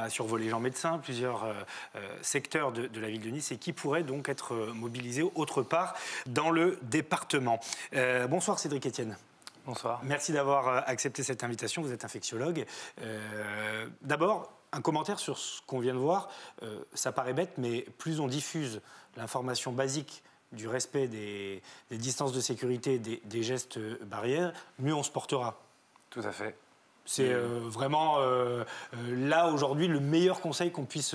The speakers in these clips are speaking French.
a survolé Jean Médecin, plusieurs secteurs de la ville de Nice et qui pourraient donc être mobilisés autre part dans le département. Bonsoir Cédric Etienne. Bonsoir. Merci d'avoir accepté cette invitation, vous êtes infectiologue. D'abord, un commentaire sur ce qu'on vient de voir. Ça paraît bête, mais plus on diffuse l'information basique du respect des distances de sécurité, des gestes barrières, mieux on se portera. Tout à fait. C'est vraiment là aujourd'hui le meilleur conseil qu'on puisse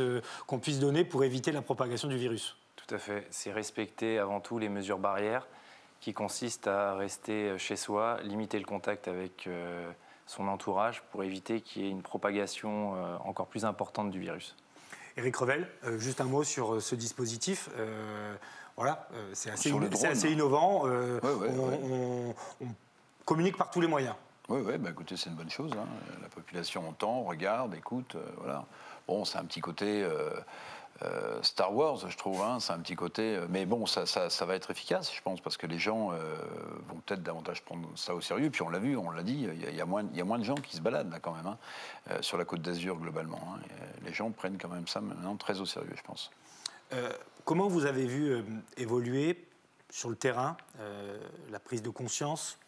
donner pour éviter la propagation du virus. Tout à fait. C'est respecter avant tout les mesures barrières qui consistent à rester chez soi, limiter le contact avec son entourage pour éviter qu'il y ait une propagation encore plus importante du virus. Éric Revel, juste un mot sur ce dispositif. Voilà, c'est assez innovant. On communique par tous les moyens. Oui, bah écoutez, c'est une bonne chose. Hein. La population entend, regarde, écoute, voilà. Bon, c'est un petit côté Star Wars, je trouve. Hein. C'est un petit côté, mais bon, ça va être efficace, je pense, parce que les gens vont peut-être davantage prendre ça au sérieux. Puis on l'a vu, on l'a dit, il y a moins de gens qui se baladent là quand même, hein, sur la Côte d'Azur globalement. Hein. Les gens prennent quand même ça maintenant très au sérieux, je pense. Comment vous avez vu évoluer sur le terrain la prise de conscience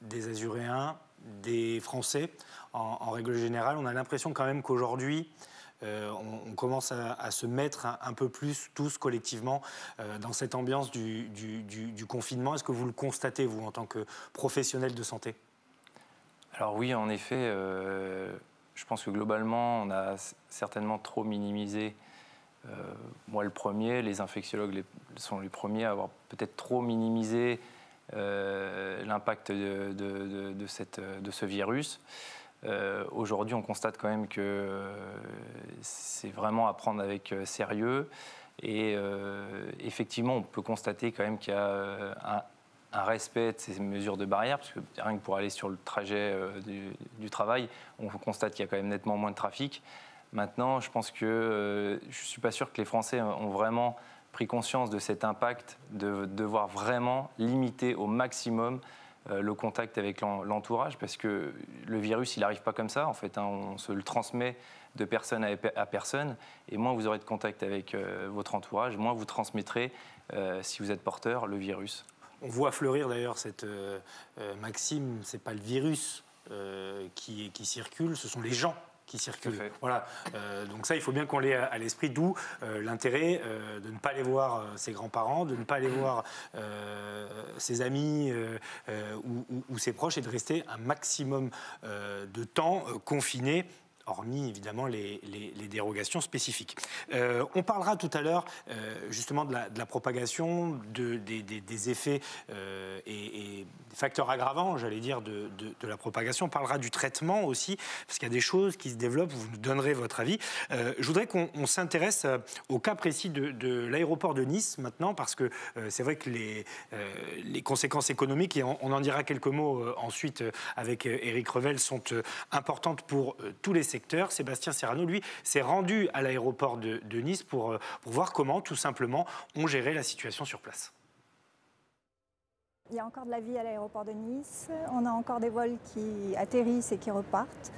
des Azuréens, des Français en règle générale? On a l'impression quand même qu'aujourd'hui, on commence à se mettre un peu plus tous collectivement dans cette ambiance du confinement. Est-ce que vous le constatez, vous, en tant que professionnel de santé? Alors oui, en effet, je pense que globalement, on a certainement trop minimisé. Moi, le premier, les infectiologues sont les premiers à avoir peut-être trop minimisé l'impact de ce virus. Aujourd'hui, on constate quand même que c'est vraiment à prendre avec sérieux. Et effectivement, on peut constater quand même qu'il y a un respect de ces mesures de barrière, parce que rien que pour aller sur le trajet du travail, on constate qu'il y a quand même nettement moins de trafic. Maintenant, je pense que je ne suis pas sûr que les Français ont vraiment pris conscience de cet impact, de devoir vraiment limiter au maximum le contact avec l'entourage, parce que le virus, il n'arrive pas comme ça, en fait, hein, on se le transmet de personne à personne, et moins vous aurez de contact avec votre entourage, moins vous transmettrez, si vous êtes porteur, le virus. On voit fleurir d'ailleurs cette maxime, c'est pas le virus qui circule, ce sont les gens qui circulent. Voilà. Donc ça, il faut bien qu'on l'ait à l'esprit, d'où l'intérêt de ne pas aller voir ses grands-parents, de ne pas aller voir ses amis ou ses proches, et de rester un maximum de temps confiné, hormis évidemment les dérogations spécifiques. On parlera tout à l'heure justement de la propagation, des effets et des facteurs aggravants, j'allais dire, de la propagation. On parlera du traitement aussi, parce qu'il y a des choses qui se développent, vous nous donnerez votre avis. Je voudrais qu'on s'intéresse au cas précis de l'aéroport de Nice maintenant, parce que c'est vrai que les conséquences économiques, et on en dira quelques mots ensuite avec Éric Revel, sont importantes pour tous les secteur. Sébastien Serrano, lui, s'est rendu à l'aéroport de Nice pour voir comment, tout simplement, on gérait la situation sur place. Il y a encore de la vie à l'aéroport de Nice. On a encore des vols qui atterrissent et qui repartent,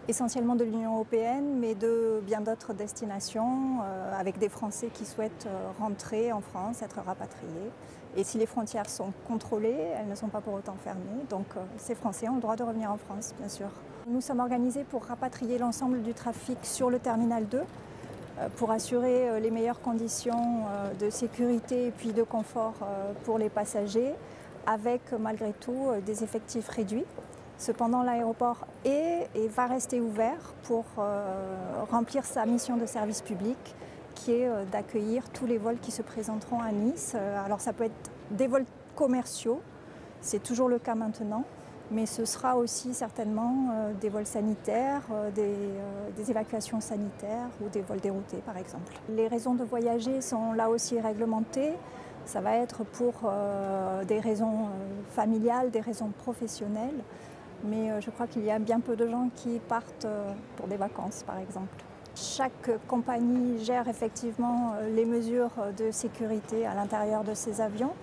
essentiellement de l'Union européenne, mais de bien d'autres destinations, avec des Français qui souhaitent rentrer en France, être rapatriés. Et si les frontières sont contrôlées, elles ne sont pas pour autant fermées. Donc ces Français ont le droit de revenir en France, bien sûr. Nous sommes organisés pour rapatrier l'ensemble du trafic sur le terminal 2, pour assurer les meilleures conditions de sécurité et puis de confort pour les passagers, avec malgré tout des effectifs réduits. Cependant, l'aéroport est et va rester ouvert pour remplir sa mission de service public, qui est d'accueillir tous les vols qui se présenteront à Nice. Alors ça peut être des vols commerciaux, c'est toujours le cas maintenant, mais ce sera aussi certainement des vols sanitaires, des évacuations sanitaires ou des vols déroutés par exemple. Les raisons de voyager sont là aussi réglementées. Ça va être pour des raisons familiales, des raisons professionnelles, mais je crois qu'il y a bien peu de gens qui partent pour des vacances par exemple. Chaque compagnie gère effectivement les mesures de sécurité à l'intérieur de ses avions.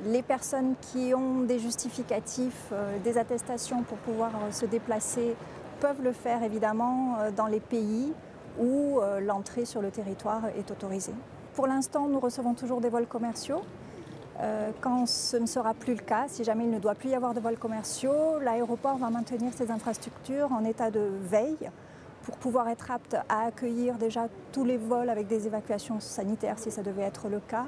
Les personnes qui ont des justificatifs, des attestations pour pouvoir se déplacer peuvent le faire évidemment dans les pays où l'entrée sur le territoire est autorisée. Pour l'instant, nous recevons toujours des vols commerciaux. Quand ce ne sera plus le cas, si jamais il ne doit plus y avoir de vols commerciaux, l'aéroport va maintenir ses infrastructures en état de veille pour pouvoir être apte à accueillir déjà tous les vols avec des évacuations sanitaires si ça devait être le cas,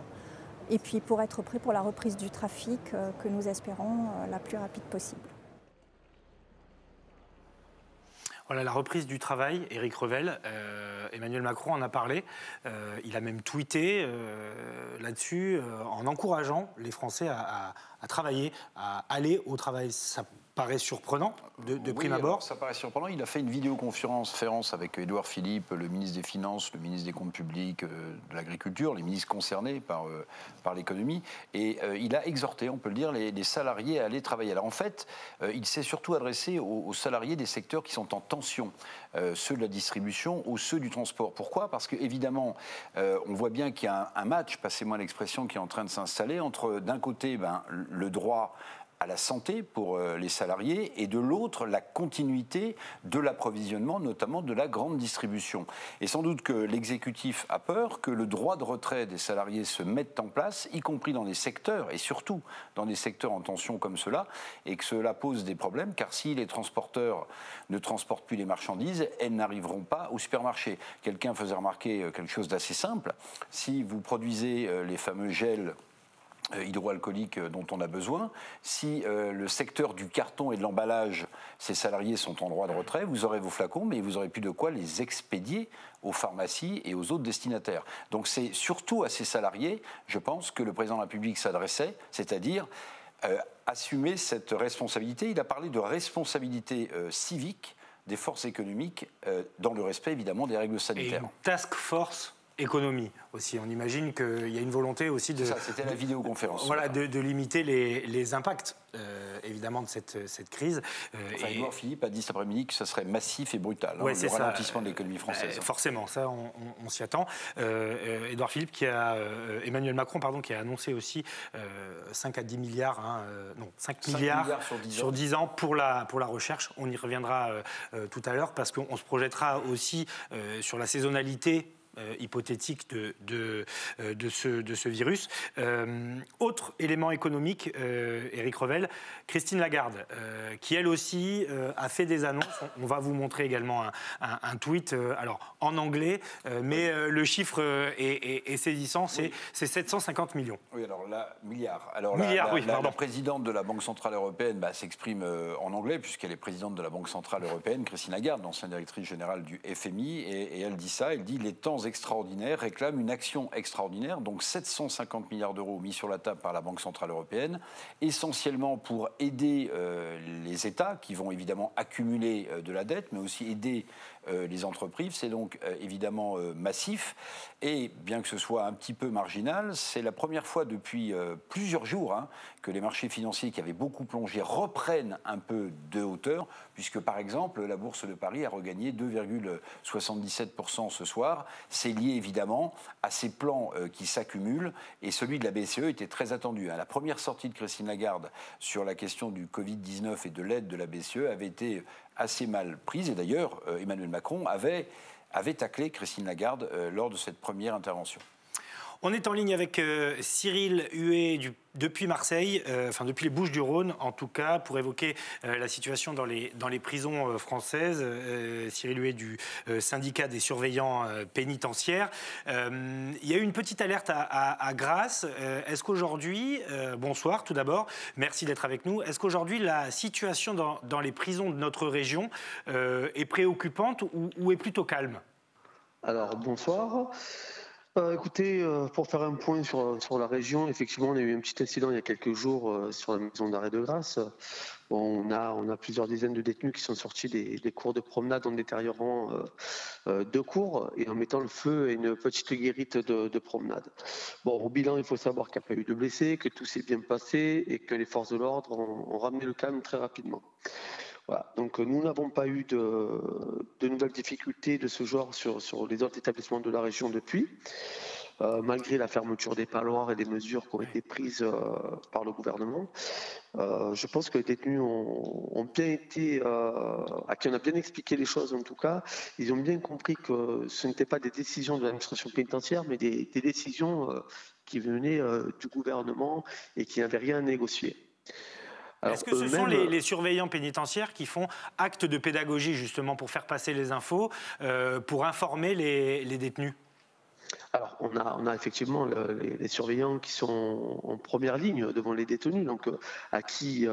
et puis pour être prêt pour la reprise du trafic que nous espérons la plus rapide possible. Voilà, la reprise du travail, Éric Revel, Emmanuel Macron en a parlé, il a même tweeté là-dessus en encourageant les Français à travailler, à aller au travail. Ça paraît surprenant de prime abord. Ça paraît surprenant. Il a fait une vidéoconférence avec Édouard Philippe, le ministre des Finances, le ministre des Comptes publics, de l'Agriculture, les ministres concernés par l'économie. Et il a exhorté, on peut le dire, les salariés à aller travailler. Alors en fait, il s'est surtout adressé aux salariés des secteurs qui sont en tension, ceux de la distribution ou ceux du transport. Pourquoi ? Parce qu'évidemment, on voit bien qu'il y a un match, passez-moi l'expression, qui est en train de s'installer entre, d'un côté, le droit à la santé pour les salariés et de l'autre la continuité de l'approvisionnement, notamment de la grande distribution. Et sans doute que l'exécutif a peur que le droit de retrait des salariés se mette en place, y compris dans des secteurs et surtout dans des secteurs en tension comme cela, et que cela pose des problèmes, car si les transporteurs ne transportent plus les marchandises, elles n'arriveront pas au supermarché. Quelqu'un faisait remarquer quelque chose d'assez simple. Si vous produisez les fameux gels hydroalcooliques dont on a besoin. Si le secteur du carton et de l'emballage, ces salariés sont en droit de retrait, vous aurez vos flacons, mais vous n'aurez plus de quoi les expédier aux pharmacies et aux autres destinataires. Donc c'est surtout à ces salariés, je pense, que le président de la République s'adressait, c'est-à-dire assumer cette responsabilité. Il a parlé de responsabilité civique des forces économiques dans le respect, évidemment, des règles sanitaires. Et une task force économie aussi. On imagine qu'il y a une volonté aussi de... Ça, c'était la vidéoconférence. Voilà, de limiter les impacts, évidemment, de cette crise. Édouard Philippe a dit cet après-midi que ça serait massif et brutal, ouais, le ralentissement de l'économie française. Forcément, ça, on s'y attend. Édouard Philippe, Emmanuel Macron, qui a annoncé aussi 5 à 10 milliards, 5 milliards sur 10 ans pour la recherche. On y reviendra tout à l'heure parce qu'on se projettera aussi sur la saisonnalité hypothétique de ce virus. Autre élément économique, Éric Revel, Christine Lagarde, qui elle aussi a fait des annonces. On va vous montrer également un tweet, alors en anglais, mais le chiffre est saisissant, c'est 750 millions. Oui, alors là, milliards. Alors la présidente de la Banque Centrale Européenne s'exprime en anglais, puisqu'elle est présidente de la Banque Centrale Européenne, Christine Lagarde, ancienne directrice générale du FMI, et elle dit ça, elle dit « Les temps extraordinaire réclame une action extraordinaire, donc 750 milliards d'euros mis sur la table par la Banque Centrale Européenne, essentiellement pour aider les États qui vont évidemment accumuler de la dette, mais aussi aider les entreprises. C'est donc évidemment massif, et bien que ce soit un petit peu marginal, c'est la première fois depuis plusieurs jours que les marchés financiers qui avaient beaucoup plongé reprennent un peu de hauteur, puisque par exemple la Bourse de Paris a regagné 2,77% ce soir. C'est lié évidemment à ces plans qui s'accumulent, et celui de la BCE était très attendu. La première sortie de Christine Lagarde sur la question du Covid-19 et de l'aide de la BCE avait été assez mal prise, et d'ailleurs Emmanuel Macron avait taclé Christine Lagarde lors de cette première intervention. On est en ligne avec Cyril Huet depuis Marseille, depuis les Bouches-du-Rhône en tout cas, pour évoquer la situation dans les prisons françaises. Cyril Huet du syndicat des surveillants pénitentiaires. Il y a eu une petite alerte à Grasse. Est-ce qu'aujourd'hui, bonsoir tout d'abord, merci d'être avec nous. Est-ce qu'aujourd'hui la situation dans les prisons de notre région est préoccupante ou est plutôt calme ? Alors bonsoir. Écoutez, pour faire un point sur la région, effectivement, on a eu un petit incident il y a quelques jours sur la maison d'arrêt de Grasse. Bon, on a plusieurs dizaines de détenus qui sont sortis des cours de promenade en détériorant deux cours et en mettant le feu à une petite guérite de promenade. Bon, au bilan, il faut savoir qu'il n'y a pas eu de blessés, que tout s'est bien passé et que les forces de l'ordre ont ramené le calme très rapidement. Voilà. Donc nous n'avons pas eu de nouvelles difficultés de ce genre sur les autres établissements de la région depuis. malgré la fermeture des parloirs et les mesures qui ont été prises par le gouvernement. Je pense que les détenus ont bien été, à qui on a bien expliqué les choses en tout cas, ils ont bien compris que ce n'étaient pas des décisions de l'administration pénitentiaire, mais des décisions qui venaient du gouvernement et qui n'avaient rien à négocier. Est-ce que ce sont les surveillants pénitentiaires qui font acte de pédagogie justement pour faire passer les infos, pour informer les détenus ? Alors, on a effectivement les surveillants qui sont en première ligne devant les détenus, donc à qui...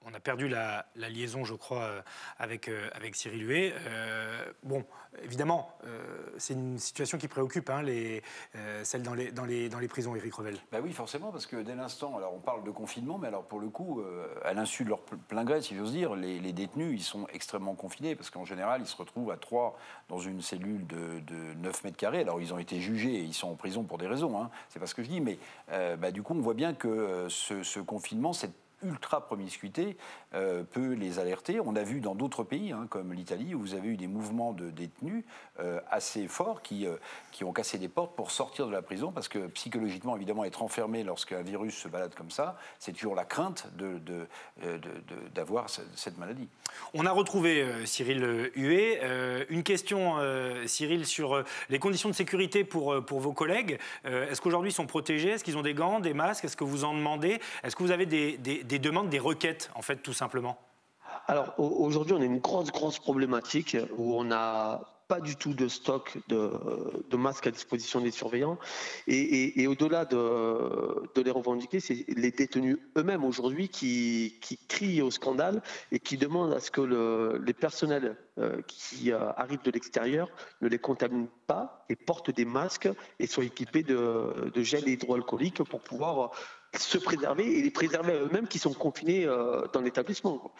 on a perdu la liaison, je crois, avec Cyril Huet. Bon, évidemment, c'est une situation qui préoccupe, hein, celle dans les prisons, Éric Revel. Ben oui, forcément, parce que dès l'instant, alors on parle de confinement, mais alors pour le coup, à l'insu de leur plein gré, si j'ose dire, les détenus, ils sont extrêmement confinés, parce qu'en général, ils se retrouvent à 3 dans une cellule de 9 mètres carrés. Alors, ils ont été jugés et ils sont en prison pour des raisons, hein, c'est pas ce que je dis, mais du coup, on voit bien que ce confinement, cette ultra-promiscuité peut les alerter. On a vu dans d'autres pays, hein, comme l'Italie, où vous avez eu des mouvements de détenus assez forts qui ont cassé des portes pour sortir de la prison, parce que psychologiquement, évidemment, être enfermé lorsqu'un virus se balade comme ça, c'est toujours la crainte d'avoir cette maladie. On a retrouvé Cyril Huet. Une question, Cyril, sur les conditions de sécurité pour vos collègues. Est-ce qu'aujourd'hui ils sont protégés? Est-ce qu'ils ont des gants, des masques? Est-ce que vous en demandez? Est-ce que vous avez des demandes, des requêtes, en fait, tout simplement? Alors, aujourd'hui, on a une grosse problématique où on n'a pas du tout de stock de masques à disposition des surveillants. Et au-delà de les revendiquer, c'est les détenus eux-mêmes aujourd'hui qui crient au scandale et qui demandent à ce que les personnels qui arrivent de l'extérieur ne les contaminent pas et portent des masques et soient équipés de gel hydroalcoolique pour pouvoir se préserver et les préserver à eux-mêmes qui sont confinés dans l'établissement.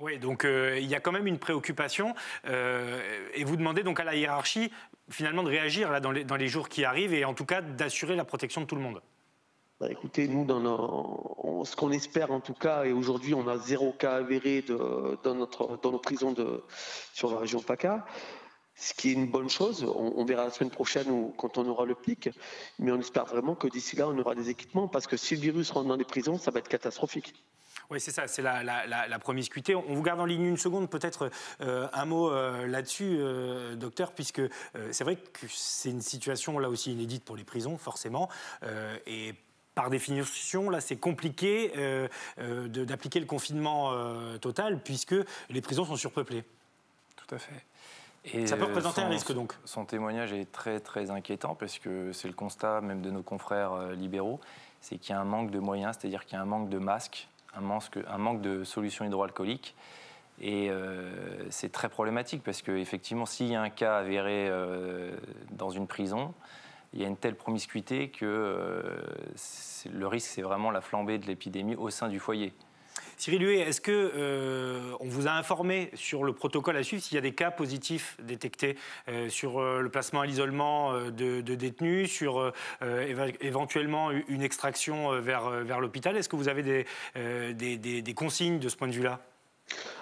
Oui, donc il y a quand même une préoccupation et vous demandez donc à la hiérarchie finalement de réagir là, dans les jours qui arrivent et en tout cas d'assurer la protection de tout le monde. Bah, écoutez, nous, ce qu'on espère en tout cas, et aujourd'hui on a 0 cas avéré dans nos prisons sur la région PACA, ce qui est une bonne chose. On verra la semaine prochaine ou quand on aura le pic, mais on espère vraiment que d'ici là on aura des équipements, parce que si le virus rentre dans les prisons, ça va être catastrophique. Oui, c'est ça, c'est la promiscuité. On vous garde en ligne une seconde, peut-être un mot là-dessus, docteur, puisque c'est vrai que c'est une situation là aussi inédite pour les prisons, forcément, et par définition, là, c'est compliqué d'appliquer le confinement total, puisque les prisons sont surpeuplées. Tout à fait. Et ça peut représenter un risque, donc. Son témoignage est très, très inquiétant, parce que c'est le constat même de nos confrères libéraux, c'est qu'il y a un manque de moyens, c'est-à-dire qu'il y a un manque de masques, un manque de solutions hydroalcooliques. Et c'est très problématique, parce qu'effectivement, s'il y a un cas avéré dans une prison, il y a une telle promiscuité que le risque, c'est vraiment la flambée de l'épidémie au sein du foyer. Cyril Huet, est-ce qu'on vous a informé sur le protocole à suivre s'il y a des cas positifs détectés sur le placement à l'isolement de détenus, sur éventuellement une extraction vers l'hôpital? Est-ce que vous avez des consignes de ce point de vue-là?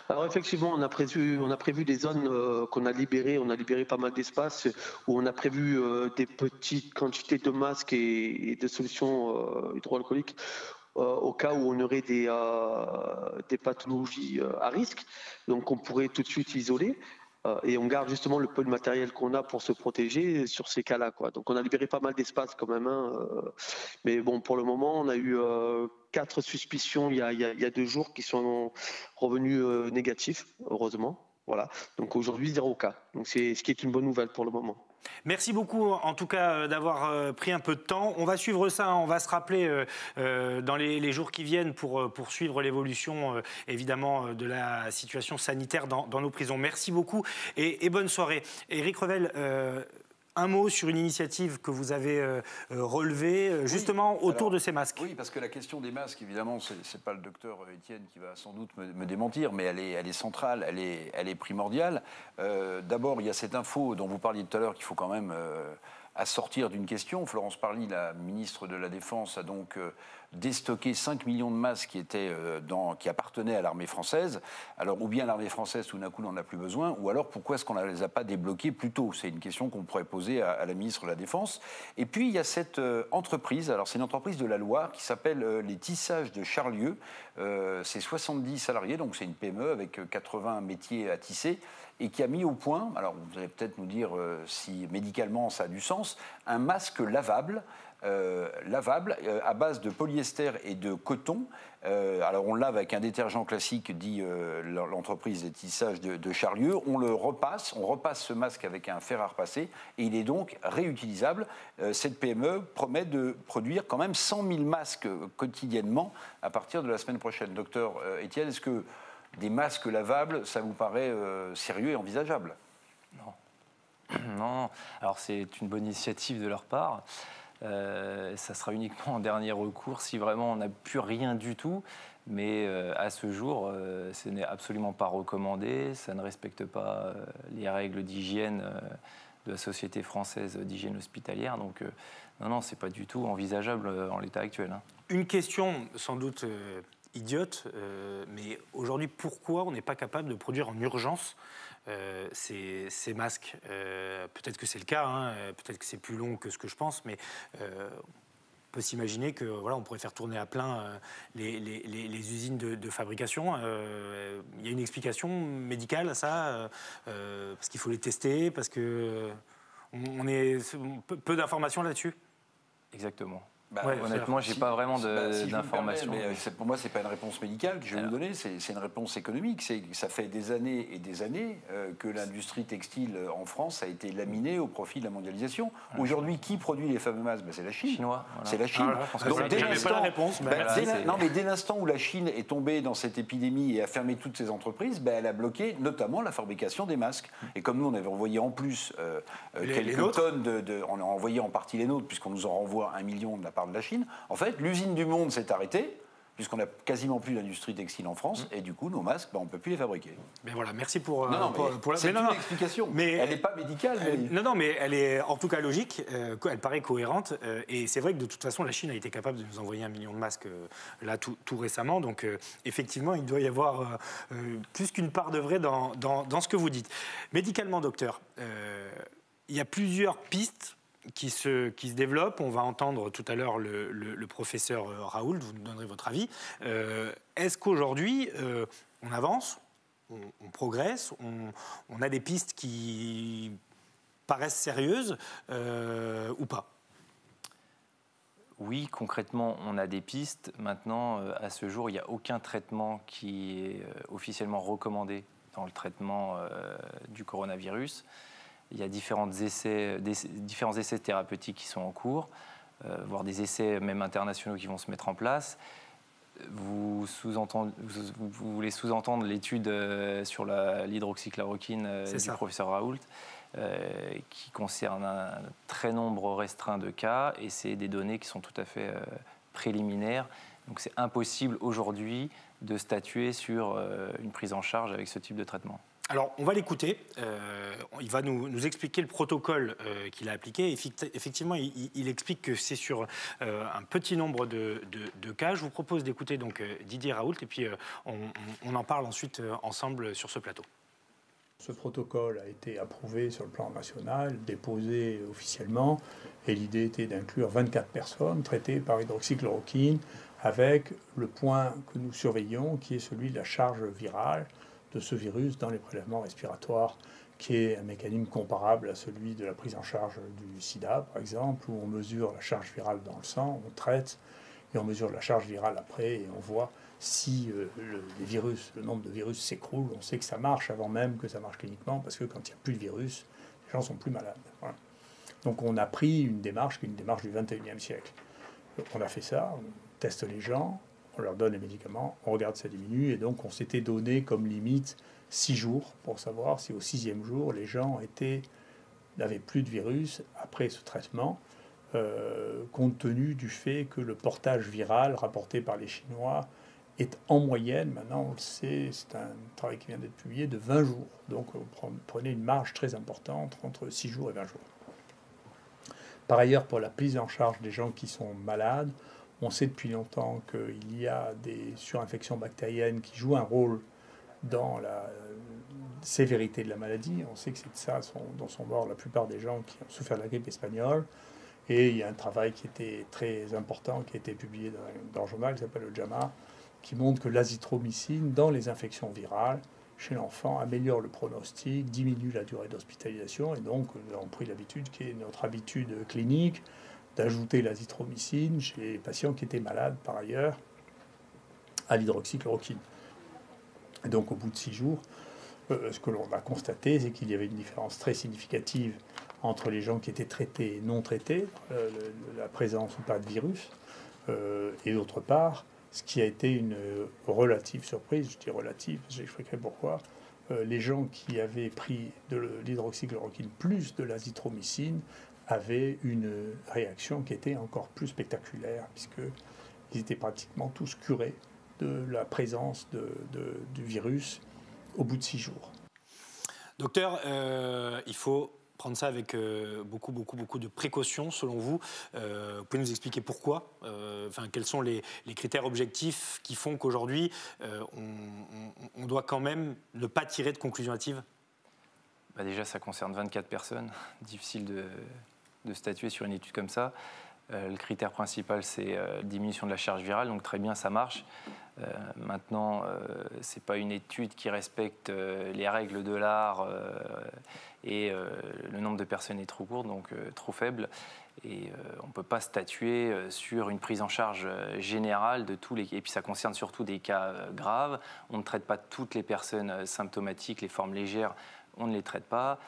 Alors effectivement, on a prévu des zones qu'on a libérées. On a libéré pas mal d'espaces où on a prévu des petites quantités de masques et de solutions hydroalcooliques au cas où on aurait des pathologies à risque. Donc on pourrait tout de suite isoler. Et on garde justement le peu de matériel qu'on a pour se protéger sur ces cas-là, quoi. Donc on a libéré pas mal d'espace quand même, hein. Mais bon, pour le moment, on a eu 4 suspicions il y a 2 jours qui sont revenus négatifs, heureusement. Voilà. Donc aujourd'hui, 0 cas. Donc c'est ce qui est une bonne nouvelle pour le moment. Merci beaucoup, en tout cas, d'avoir pris un peu de temps. On va suivre ça, on va se rappeler dans les jours qui viennent pour suivre l'évolution, évidemment, de la situation sanitaire dans nos prisons. Merci beaucoup et bonne soirée. Éric Revel, un mot sur une initiative que vous avez relevée, justement, autour de ces masques. Oui, parce que la question des masques, évidemment, c'est pas le docteur Étienne qui va sans doute me démentir, mais elle est centrale, elle est primordiale. D'abord, il y a cette info dont vous parliez tout à l'heure qu'il faut quand même à sortir d'une question. Florence Parly, la ministre de la Défense, a donc déstocké 5 millions de masques qui appartenaient à l'armée française. Alors, ou bien l'armée française, tout d'un coup, n'en a plus besoin, ou alors pourquoi est-ce qu'on ne les a pas débloqués plus tôt? C'est une question qu'on pourrait poser à la ministre de la Défense. Et puis, il y a cette entreprise, alors c'est une entreprise de la Loire qui s'appelle les Tissages de Charlieu. C'est 70 salariés, donc c'est une PME avec 80 métiers à tisser, et qui a mis au point, alors vous allez peut-être nous dire si médicalement ça a du sens, un masque lavable à base de polyester et de coton. Alors on lave avec un détergent classique, dit l'entreprise des tissages de Charlieu. On repasse ce masque avec un fer à repasser et il est donc réutilisable. Cette PME promet de produire quand même 100 000 masques quotidiennement à partir de la semaine prochaine. Docteur Étienne, est-ce que des masques lavables, ça vous paraît sérieux et envisageable? Non. Alors c'est une bonne initiative de leur part. Ça sera uniquement en dernier recours si vraiment on n'a plus rien du tout. Mais à ce jour, ce n'est absolument pas recommandé. Ça ne respecte pas les règles d'hygiène de la Société française d'hygiène hospitalière. Donc non, ce n'est pas du tout envisageable en l'état actuel. Une question sans doute idiote, mais aujourd'hui, pourquoi on n'est pas capable de produire en urgence ces masques? Peut-être que c'est le cas, peut-être que c'est plus long que ce que je pense, mais on peut s'imaginer que voilà, on pourrait faire tourner à plein les usines de fabrication. Il y a une explication médicale à ça, parce qu'il faut les tester, parce que on est peu d'informations là-dessus. Exactement. Honnêtement, je n'ai pas vraiment d'informations. Pour moi, ce n'est pas une réponse médicale que je vais vous donner, c'est une réponse économique. Ça fait des années et des années que l'industrie textile en France a été laminée au profit de la mondialisation. Aujourd'hui, qui produit les fameux masques? C'est la Chine. Chinois. Voilà. C'est la Chine. Donc, dès l'instant où la Chine est tombée dans cette épidémie et a fermé toutes ses entreprises, elle a bloqué notamment la fabrication des masques. Et comme nous, on avait envoyé en plus quelques tonnes on a envoyé en partie les nôtres, puisqu'on nous en renvoie 1 million de la part de la Chine. En fait, l'usine du monde s'est arrêtée, puisqu'on n'a quasiment plus d'industrie textile en France, et du coup, nos masques, on ne peut plus les fabriquer. Mais voilà, merci pour c'est une explication. Mais elle n'est pas médicale. Mais elle est en tout cas logique, elle paraît cohérente, et c'est vrai que de toute façon, la Chine a été capable de nous envoyer 1 million de masques là tout récemment, donc effectivement, il doit y avoir plus qu'une part de vrai dans ce que vous dites. Médicalement, docteur, il y a plusieurs pistes qui se développe. On va entendre tout à l'heure le professeur Raoult, vous nous donnerez votre avis. Est-ce qu'aujourd'hui, on avance, on progresse, on a des pistes qui paraissent sérieuses ou pas? Oui, concrètement, on a des pistes. Maintenant, à ce jour, il n'y a aucun traitement qui est officiellement recommandé dans le traitement du coronavirus. Il y a différents essais thérapeutiques qui sont en cours, voire des essais même internationaux qui vont se mettre en place. Vous voulez sous-entendre l'étude sur l'hydroxychloroquine du professeur Raoult, qui concerne un très nombre restreint de cas, et c'est des données qui sont tout à fait préliminaires. Donc c'est impossible aujourd'hui de statuer sur une prise en charge avec ce type de traitement. Alors, on va l'écouter. Il va nous expliquer le protocole qu'il a appliqué. Effectivement, il explique que c'est sur un petit nombre de cas. Je vous propose d'écouter donc Didier Raoult, et puis on en parle ensuite ensemble sur ce plateau. Ce protocole a été approuvé sur le plan national, déposé officiellement, et l'idée était d'inclure 24 personnes traitées par hydroxychloroquine, avec le point que nous surveillons, qui est celui de la charge virale de ce virus dans les prélèvements respiratoires, qui est un mécanisme comparable à celui de la prise en charge du sida, par exemple, où on mesure la charge virale dans le sang, on traite, et on mesure la charge virale après, et on voit si le nombre de virus s'écroule. On sait que ça marche avant même que ça marche cliniquement, parce que quand il n'y a plus de virus, les gens sont plus malades. Voilà. Donc on a pris une démarche qui est une démarche du 21e siècle. On a fait ça, on teste les gens, on leur donne les médicaments, on regarde si ça diminue, et donc on s'était donné comme limite 6 jours pour savoir si au 6e jour, les gens n'avaient plus de virus après ce traitement, compte tenu du fait que le portage viral rapporté par les Chinois est en moyenne, maintenant on le sait, c'est un travail qui vient d'être publié, de 20 jours. Donc on prenait une marge très importante entre 6 jours et 20 jours. Par ailleurs, pour la prise en charge des gens qui sont malades, on sait depuis longtemps qu'il y a des surinfections bactériennes qui jouent un rôle dans la sévérité de la maladie. On sait que c'est de ça dont sont morts la plupart des gens qui ont souffert de la grippe espagnole. Et il y a un travail qui était très important, qui a été publié dans un journal qui s'appelle le JAMA, qui montre que l'azithromycine, dans les infections virales, chez l'enfant, améliore le pronostic, diminue la durée d'hospitalisation. Et donc, nous avons pris l'habitude, qui est notre habitude clinique, d'ajouter l'azithromycine chez les patients qui étaient malades par ailleurs à l'hydroxychloroquine. Et donc, au bout de 6 jours, ce que l'on a constaté, c'est qu'il y avait une différence très significative entre les gens qui étaient traités et non traités, la présence ou pas de virus, et d'autre part, ce qui a été une relative surprise, je dis relative, j'expliquerai pourquoi, les gens qui avaient pris de l'hydroxychloroquine plus de l'azithromycine avaient une réaction qui était encore plus spectaculaire, puisqu'ils étaient pratiquement tous curés de la présence du virus au bout de 6 jours. Docteur, il faut prendre ça avec beaucoup de précautions, selon vous. Vous pouvez nous expliquer pourquoi quels sont les critères objectifs qui font qu'aujourd'hui, on doit quand même ne pas tirer de conclusions hâtives? Déjà, ça concerne 24 personnes. Difficile de statuer sur une étude comme ça. Le critère principal, c'est diminution de la charge virale, donc très bien, ça marche. Maintenant, ce n'est pas une étude qui respecte les règles de l'art et le nombre de personnes est trop court, donc trop faible. Et on ne peut pas statuer sur une prise en charge générale de tous les... Et puis ça concerne surtout des cas graves. On ne traite pas toutes les personnes symptomatiques, les formes légères, on ne les traite pas.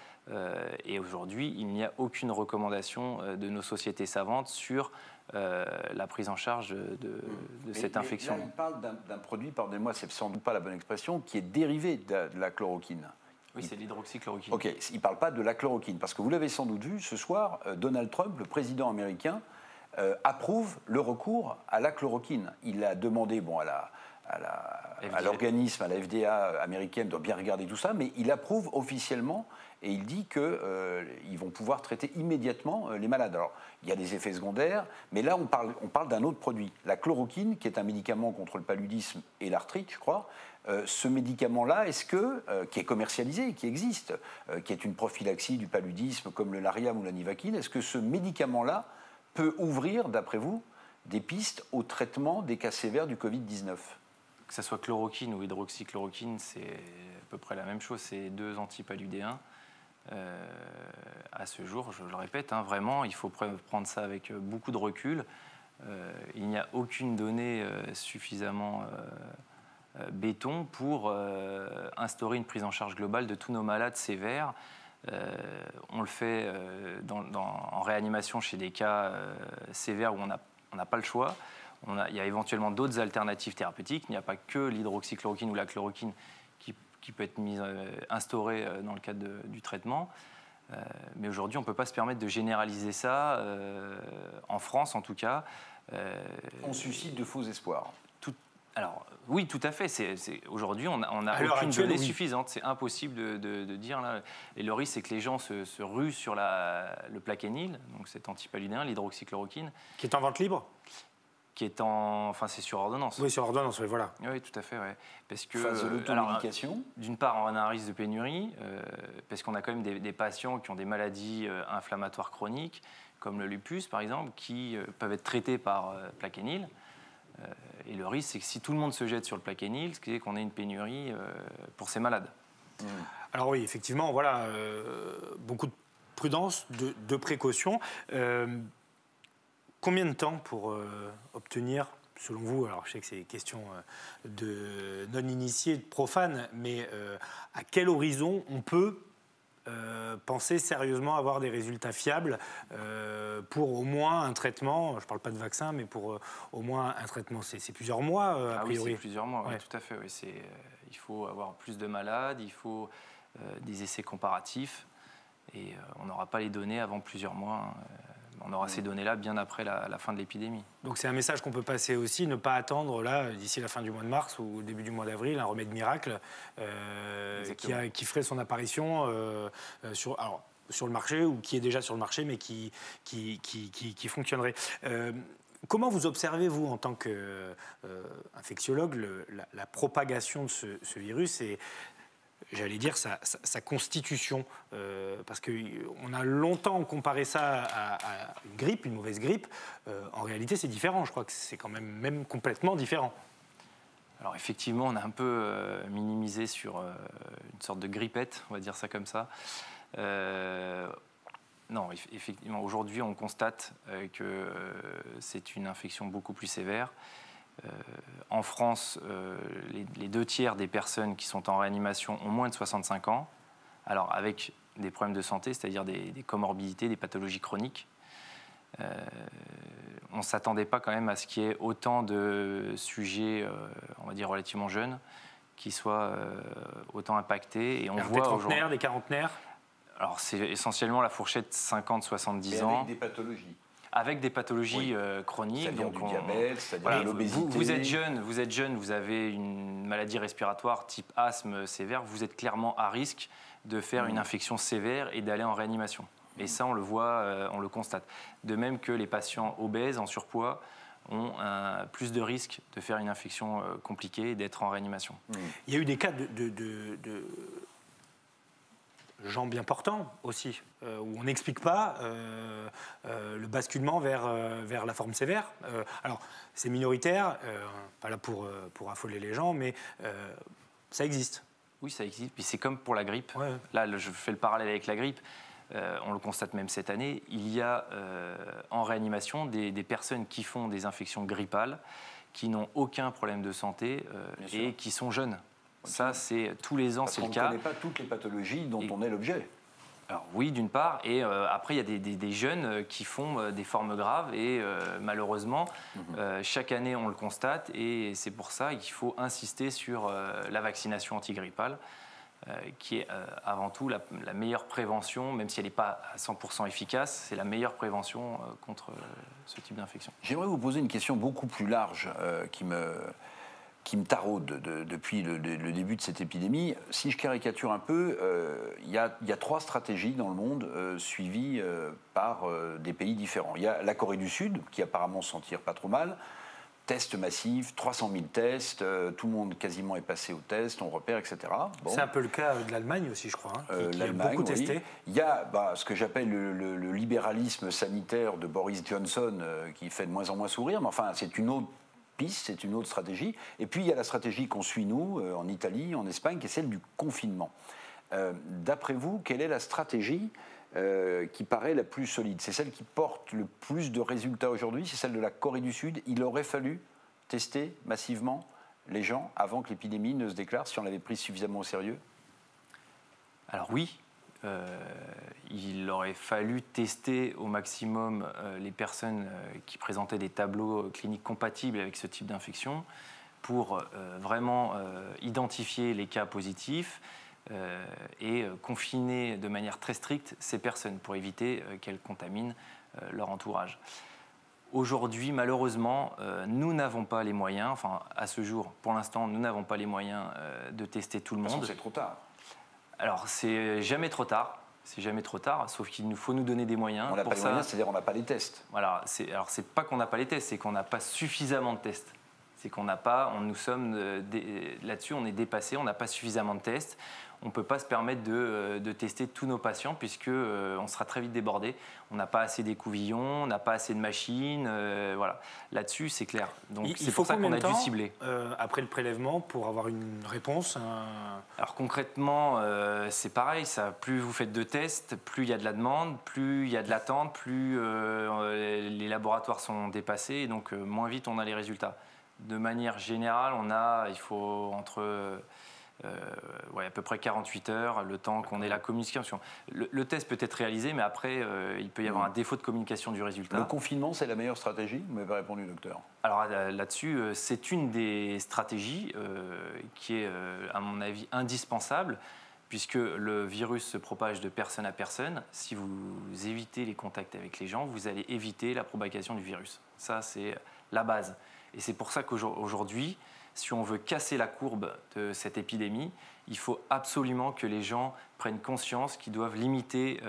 Et aujourd'hui, il n'y a aucune recommandation de nos sociétés savantes sur la prise en charge de cette infection. Là, il parle d'un produit, pardonnez-moi, c'est sans doute pas la bonne expression, qui est dérivé de la chloroquine. Oui, c'est l'hydroxychloroquine. Ok, il ne parle pas de la chloroquine, parce que vous l'avez sans doute vu, ce soir, Donald Trump, le président américain, approuve le recours à la chloroquine. Il a demandé à l'organisme, à la FDA américaine, doit bien regarder tout ça, mais il approuve officiellement et il dit qu'ils vont pouvoir traiter immédiatement les malades. Alors, il y a des effets secondaires, mais là, on parle d'un autre produit. La chloroquine, qui est un médicament contre le paludisme et l'arthrite, je crois. Ce médicament-là, qui est commercialisé, qui existe, qui est une prophylaxie du paludisme comme le Lariam ou la Nivaquine, est-ce que ce médicament-là peut ouvrir, d'après vous, des pistes au traitement des cas sévères du Covid-19? Que ce soit chloroquine ou hydroxychloroquine, c'est à peu près la même chose, c'est 2 antipaludéens. À ce jour, je le répète, vraiment, il faut prendre ça avec beaucoup de recul. Il n'y a aucune donnée suffisamment béton pour instaurer une prise en charge globale de tous nos malades sévères. On le fait en réanimation chez des cas sévères où on n'a pas le choix. Il y a éventuellement d'autres alternatives thérapeutiques. Il n'y a pas que l'hydroxychloroquine ou la chloroquine qui peut être instaurée dans le cadre du traitement. Mais aujourd'hui, on ne peut pas se permettre de généraliser ça, en France en tout cas. On suscite de faux espoirs. Alors, oui, tout à fait. Aujourd'hui, on n'a aucune donnée suffisante. C'est impossible de dire. Là. Et le risque, c'est que les gens se ruent sur le plaquenil, donc cet antipaludéen, l'hydroxychloroquine. Qui est en vente libre ? Qui est c'est sur ordonnance. Oui, sur ordonnance, oui, voilà. Oui, tout à fait, ouais. Parce que, face de l'automédication. D'une part, on a un risque de pénurie, parce qu'on a quand même des patients qui ont des maladies inflammatoires chroniques, comme le lupus, par exemple, qui peuvent être traités par plaquenil. Et le risque, c'est que si tout le monde se jette sur le plaquenil, c'est qu'on ait une pénurie pour ces malades. Alors oui, effectivement, voilà, beaucoup de prudence, de précaution. Combien de temps pour obtenir, selon vous, alors je sais que c'est une question de non-initiés, de profanes, mais à quel horizon on peut penser sérieusement avoir des résultats fiables pour au moins un traitement, je ne parle pas de vaccin, mais pour au moins un traitement, c'est plusieurs mois a priori. Oui, c'est plusieurs mois, ouais. Oui, tout à fait. Oui, il faut avoir plus de malades, il faut des essais comparatifs, et on n'aura pas les données avant plusieurs mois. On aura ces données-là bien après la fin de l'épidémie. Donc c'est un message qu'on peut passer aussi, ne pas attendre là d'ici la fin du mois de mars ou au début du mois d'avril un remède miracle qui ferait son apparition sur. Alors sur le marché ou qui est déjà sur le marché mais qui fonctionnerait. Comment vous observez, vous, en tant qu'infectiologue, la propagation de ce virus et, j'allais dire, sa constitution, parce qu'on a longtemps comparé ça à une grippe, une mauvaise grippe. En réalité, c'est différent. Je crois que c'est quand même complètement différent. Alors effectivement, on a un peu minimisé sur une sorte de grippette, on va dire ça comme ça. Non, effectivement, aujourd'hui, on constate que c'est une infection beaucoup plus sévère. En France, les 2/3 des personnes qui sont en réanimation ont moins de 65 ans, alors avec des problèmes de santé, c'est-à-dire des comorbidités, des pathologies chroniques. On ne s'attendait pas quand même à ce qu'il y ait autant de sujets, on va dire, relativement jeunes, qui soient autant impactés. Et on voit des trentenaires, des quarantenaires. Alors c'est essentiellement la fourchette 50-70 ans. Avec des pathologies. Avec des pathologies chroniques. C'est-à-dire du diabète, c'est-à-dire de l'obésité. Vous êtes jeune, vous avez une maladie respiratoire type asthme sévère, vous êtes clairement à risque de faire une infection sévère et d'aller en réanimation. Et ça, on le voit, on le constate. De même que les patients obèses, en surpoids, ont plus de risques de faire une infection compliquée et d'être en réanimation. Il y a eu des cas de gens bien portants aussi, où on n'explique pas le basculement vers la forme sévère. Alors, c'est minoritaire, pas là pour affoler les gens, mais ça existe. Oui, ça existe. Puis c'est comme pour la grippe. Ouais. Là, je fais le parallèle avec la grippe. On le constate même cette année. Il y a en réanimation des personnes qui font des infections grippales, qui n'ont aucun problème de santé et qui sont jeunes. Ça, c'est tous les ans, c'est le cas. On ne connaît pas toutes les pathologies dont on est l'objet. Alors oui, d'une part, et après, il y a des jeunes qui font des formes graves et malheureusement, chaque année, on le constate et c'est pour ça qu'il faut insister sur la vaccination antigrippale, qui est avant tout la meilleure prévention, même si elle n'est pas à 100% efficace, c'est la meilleure prévention contre ce type d'infection. J'aimerais vous poser une question beaucoup plus large qui me taraude depuis le début de cette épidémie. Si je caricature un peu, il y a 3 stratégies dans le monde suivies par des pays différents. Il y a la Corée du Sud, qui apparemment s'en tire pas trop mal. Tests massifs, 300 000 tests, tout le monde quasiment est passé aux tests, on repère, etc. Bon. C'est un peu le cas de l'Allemagne aussi, je crois, qui a l'Allemagne, beaucoup testé. Il y a ce que j'appelle le libéralisme sanitaire de Boris Johnson, qui fait de moins en moins sourire, mais enfin, c'est une autre piste, c'est une autre stratégie. Et puis, il y a la stratégie qu'on suit, nous, en Italie, en Espagne, qui est celle du confinement. D'après vous, quelle est la stratégie qui paraît la plus solide? C'est celle qui porte le plus de résultats aujourd'hui? C'est celle de la Corée du Sud? Il aurait fallu tester massivement les gens avant que l'épidémie ne se déclare, si on l'avait prise suffisamment au sérieux? Alors oui, il aurait fallu tester au maximum les personnes qui présentaient des tableaux cliniques compatibles avec ce type d'infection pour vraiment identifier les cas positifs et confiner de manière très stricte ces personnes pour éviter qu'elles contaminent leur entourage. Aujourd'hui, malheureusement, nous n'avons pas les moyens, enfin à ce jour, pour l'instant, nous n'avons pas les moyens de tester tout le monde. C'est trop tard. Alors, c'est jamais trop tard. C'est jamais trop tard, sauf qu'il nous faut nous donner des moyens. On n'a pas les moyens, c'est-à-dire on n'a pas les tests. Voilà. Alors, c'est pas qu'on n'a pas les tests, c'est qu'on n'a pas suffisamment de tests. C'est qu'on n'a pas, nous sommes là-dessus, on est dépassé, on n'a pas suffisamment de tests. On ne peut pas se permettre de tester tous nos patients puisqu'on sera très vite débordé. On n'a pas assez d'écouvillons, on n'a pas assez de machines. Voilà. Là-dessus, c'est clair. Donc, c'est pour ça qu'on a dû cibler. Après le prélèvement, pour avoir une réponse Alors concrètement, c'est pareil. Plus vous faites de tests, plus il y a de la demande, plus il y a de l'attente, plus les laboratoires sont dépassés et donc moins vite on a les résultats. De manière générale, il faut entre à peu près 48 heures, le temps qu'on ait la communication. Le test peut être réalisé, mais après, il peut y avoir un défaut de communication du résultat. Le confinement, c'est la meilleure stratégie? Vous m'avez répondu, docteur. Alors là-dessus, c'est une des stratégies qui est, à mon avis, indispensable, puisque le virus se propage de personne à personne. Si vous évitez les contacts avec les gens, vous allez éviter la propagation du virus. Ça, c'est la base. Et c'est pour ça qu'aujourd'hui, si on veut casser la courbe de cette épidémie, il faut absolument que les gens prennent conscience qu'ils doivent limiter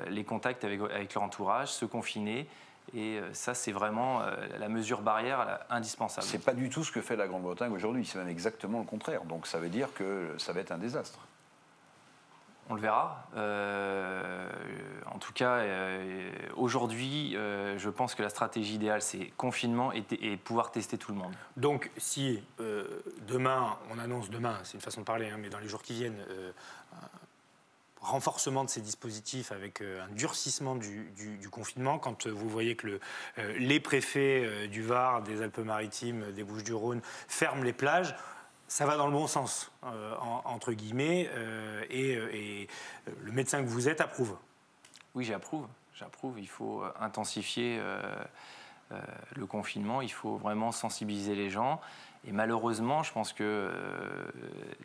les contacts avec leur entourage, se confiner. Et ça, c'est vraiment la mesure barrière indispensable. C'est pas du tout ce que fait la Grande-Bretagne aujourd'hui, c'est même exactement le contraire. Donc ça veut dire que ça va être un désastre. On le verra. En tout cas, aujourd'hui, je pense que la stratégie idéale, c'est confinement et pouvoir tester tout le monde. Donc, si demain, on annonce demain, c'est une façon de parler, hein, mais dans les jours qui viennent, un renforcement de ces dispositifs avec un durcissement du confinement, quand vous voyez que les préfets du Var, des Alpes-Maritimes, des Bouches-du-Rhône ferment les plages, ça va dans le bon sens, entre guillemets, et le médecin que vous êtes approuve. Oui, j'approuve. Il faut intensifier le confinement, il faut vraiment sensibiliser les gens. Et malheureusement, je pense que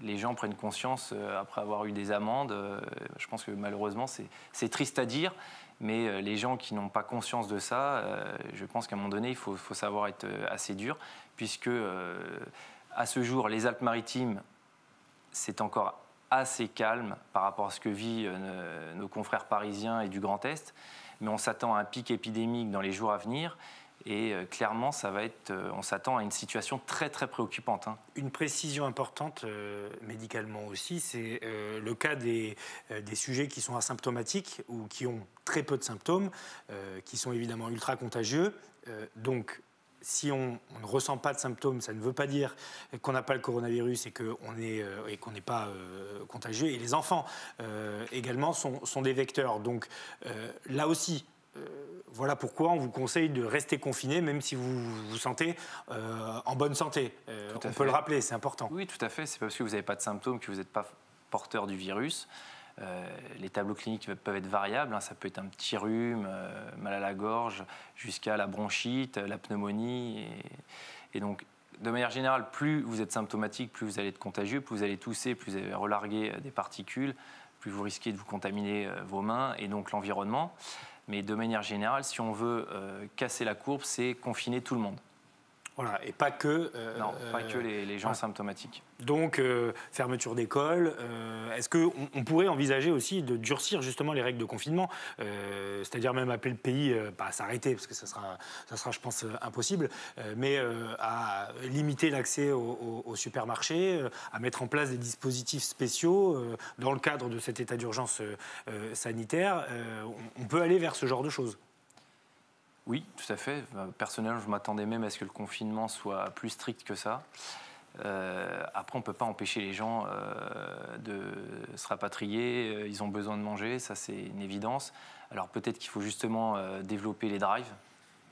les gens prennent conscience, après avoir eu des amendes, je pense que malheureusement, c'est triste à dire, mais les gens qui n'ont pas conscience de ça, je pense qu'à un moment donné, il faut savoir être assez dur, puisque... à ce jour, les Alpes-Maritimes, c'est encore assez calme par rapport à ce que vivent nos confrères parisiens et du Grand Est. Mais on s'attend à un pic épidémique dans les jours à venir. Et clairement, on s'attend à une situation très, très préoccupante. Hein. Une précision importante, médicalement aussi, c'est le cas des sujets qui sont asymptomatiques ou qui ont très peu de symptômes, qui sont évidemment ultra contagieux. Donc, si on ne ressent pas de symptômes, ça ne veut pas dire qu'on n'a pas le coronavirus et qu'on n'est pas contagieux. Et les enfants également sont des vecteurs. Donc là aussi, voilà pourquoi on vous conseille de rester confiné, même si vous vous sentez en bonne santé. On peut le rappeler, c'est important. Oui, tout à fait. C'est pas parce que vous n'avez pas de symptômes que vous n'êtes pas porteur du virus. Les tableaux cliniques peuvent être variables, hein. Ça peut être un petit rhume, mal à la gorge, jusqu'à la bronchite, la pneumonie. Et donc, de manière générale, plus vous êtes symptomatique, plus vous allez être contagieux, plus vous allez tousser, plus vous allez relarguer des particules, plus vous risquez de vous contaminer vos mains et donc l'environnement. Mais de manière générale, si on veut casser la courbe, c'est confiner tout le monde. Voilà, et pas que... non, pas que les gens symptomatiques. Donc, fermeture d'école. Est-ce qu'on pourrait envisager aussi de durcir justement les règles de confinement, c'est-à-dire même appeler le pays, pas à s'arrêter, parce que ça sera, je pense, impossible, mais à limiter l'accès aux supermarchés, à mettre en place des dispositifs spéciaux dans le cadre de cet état d'urgence sanitaire. On peut aller vers ce genre de choses. Oui, tout à fait. Personnellement, je m'attendais même à ce que le confinement soit plus strict que ça. Après, on ne peut pas empêcher les gens de se rapatrier. Ils ont besoin de manger, ça c'est une évidence. Alors peut-être qu'il faut justement développer les drives.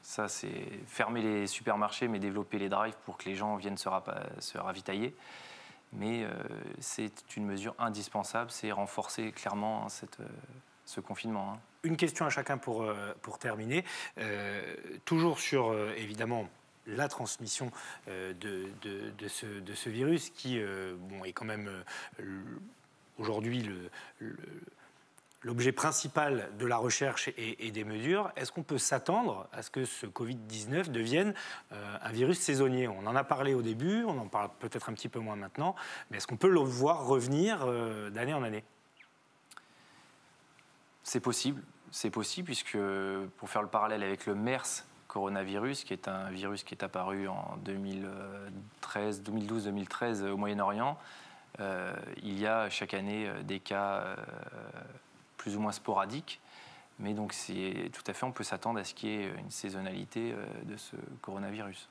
Ça, c'est fermer les supermarchés, mais développer les drives pour que les gens viennent se ravitailler. Mais c'est une mesure indispensable, c'est renforcer clairement ce confinement. Hein. Une question à chacun pour terminer. Toujours sur, évidemment, la transmission de ce virus qui est quand même aujourd'hui l'objet principal de la recherche et des mesures. Est-ce qu'on peut s'attendre à ce que ce Covid-19 devienne un virus saisonnier? On en a parlé au début, on en parle peut-être un petit peu moins maintenant, mais est-ce qu'on peut le voir revenir d'année en année? C'est possible, puisque pour faire le parallèle avec le MERS coronavirus, qui est un virus qui est apparu en 2012-2013 au Moyen-Orient, il y a chaque année des cas plus ou moins sporadiques, mais donc tout à fait, on peut s'attendre à ce qu'il y ait une saisonnalité de ce coronavirus.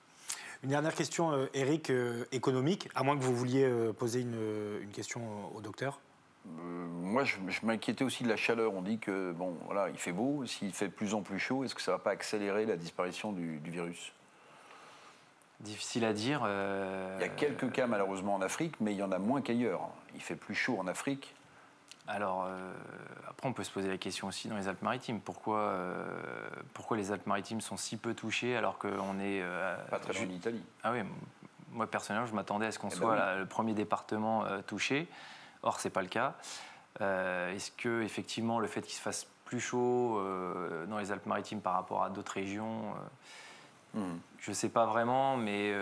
Une dernière question, Eric, économique, à moins que vous vouliez poser une question au docteur. Moi, je m'inquiétais aussi de la chaleur. On dit que, bon, voilà, il fait beau. S'il fait de plus en plus chaud, est-ce que ça ne va pas accélérer la disparition du virus? Difficile à dire. Il y a quelques cas, malheureusement, en Afrique, mais il y en a moins qu'ailleurs. Il fait plus chaud en Afrique. Alors, après, on peut se poser la question aussi dans les Alpes-Maritimes. Pourquoi les Alpes-Maritimes sont si peu touchées alors qu'on est... pas très loin d'Italie. Ah oui, moi, personnellement, je m'attendais à ce qu'on soit le premier département touché. Or, ce n'est pas le cas. Est-ce que, effectivement, le fait qu'il se fasse plus chaud dans les Alpes-Maritimes par rapport à d'autres régions, je ne sais pas vraiment, mais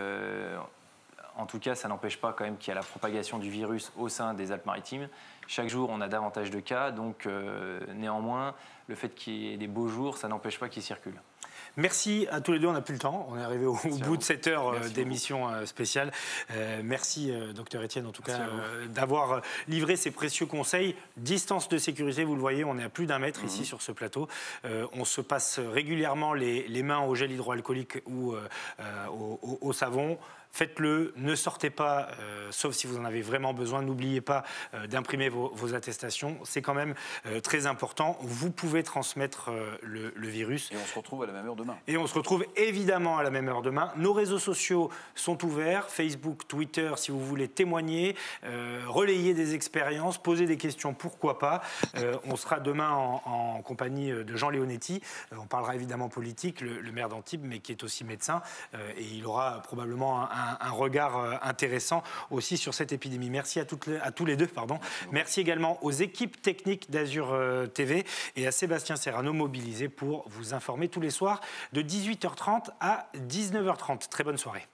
En tout cas, ça n'empêche pas quand même qu'il y a la propagation du virus au sein des Alpes-Maritimes. Chaque jour, on a davantage de cas, donc néanmoins, le fait qu'il y ait des beaux jours, ça n'empêche pas qu'ils circulent. Merci à tous les deux, on n'a plus le temps. On est arrivé au bout de cette heure d'émission spéciale. Merci, docteur Etienne, en tout cas, d'avoir livré ces précieux conseils. Distance de sécurité, vous le voyez, on est à plus d'1 mètre ici sur ce plateau. On se passe régulièrement les mains au gel hydroalcoolique ou au savon. Faites-le, ne sortez pas, sauf si vous en avez vraiment besoin. N'oubliez pas d'imprimer vos attestations. C'est quand même très important. Vous pouvez transmettre le virus. Et on se retrouve à la même heure demain. Et on se retrouve évidemment à la même heure demain. Nos réseaux sociaux sont ouverts. Facebook, Twitter, si vous voulez témoigner, relayer des expériences, poser des questions, pourquoi pas. On sera demain en compagnie de Jean Leonetti. On parlera évidemment politique, le maire d'Antibes, mais qui est aussi médecin. Et il aura probablement un regard intéressant aussi sur cette épidémie. Merci à tous les deux. Merci également aux équipes techniques d'Azur TV et à Sébastien Serrano mobilisé pour vous informer tous les soirs de 18h30 à 19h30. Très bonne soirée.